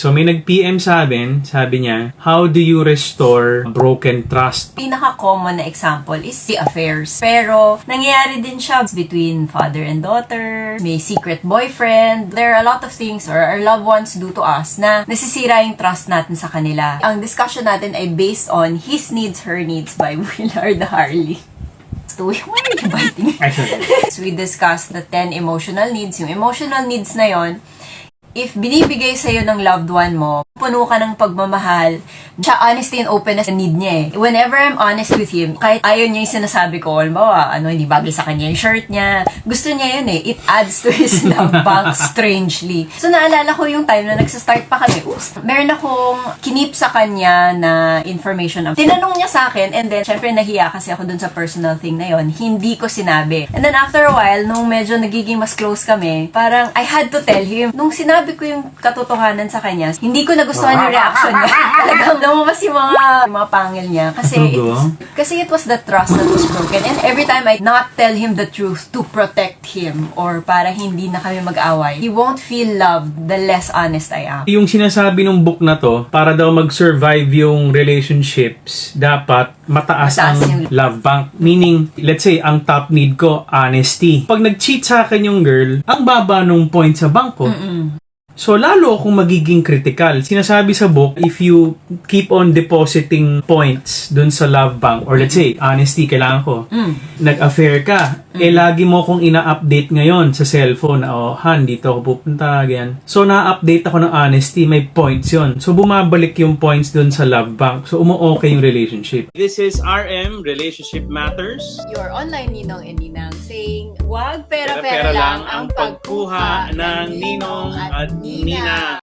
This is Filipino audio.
So may nag-PM sa amin, sabi niya, how do you restore broken trust? Pinaka-common na example is the affairs. Pero, nangyayari din siya between father and daughter, may secret boyfriend. There are a lot of things or our loved ones do to us na nasisira yung trust natin sa kanila. Ang discussion natin ay based on His Needs, Her Needs by Willard Harley. Why are you biting? So we discussed the 10 emotional needs. Yung emotional needs na yon, if binibigay sa'yo ng loved one mo, puno ka ng pagmamahal, siya honesty and openness na need niya eh. Whenever I'm honest with him, kahit ayaw niya yung sinasabi ko, halimbawa, hindi bagay sa kanya yung shirt niya, gusto niya yun eh. It adds to his love bank strangely. So naalala ko yung time na nagsastart pa kami, meron akong kinip sa kanya na information. Tinanong niya sa akin, and then syempre nahiya kasi ako dun sa personal thing na yon, hindi ko sinabi. And then after a while, nung medyo nagiging mas close kami, parang I had to tell him, nung sinabi ko yung katotohanan sa kanya, hindi ko nagustuhan yung reaction niya. Talagang lumabas yung mga pangil niya. Kasi it was the trust that was broken. And every time I not tell him the truth to protect him or para hindi na kami mag-away, he won't feel loved the less honest I am. Yung sinasabi ng book na to, para daw mag-survive yung relationships, dapat mataas ang love bank. Meaning, let's say, ang top need ko, honesty. Pag nag-cheat sa akin yung girl, ang baba nung point sa bank ko. So, lalo akong magiging critical. Sinasabi sa book, if you keep on depositing points dun sa love bank, or let's say, honesty, kailangan ko, nag-affair ka, lagi mo akong ina-update ngayon sa cellphone, Han, dito ako pupunta, ganyan. So, na-update ako ng honesty, may points yon. So, bumabalik yung points dun sa love bank. So, umu-okay yung relationship. This is RM, Relationship Matters. Your online ninong and ninang saying, wag Pera-pera lang ang pagkuha ng ninong at nina.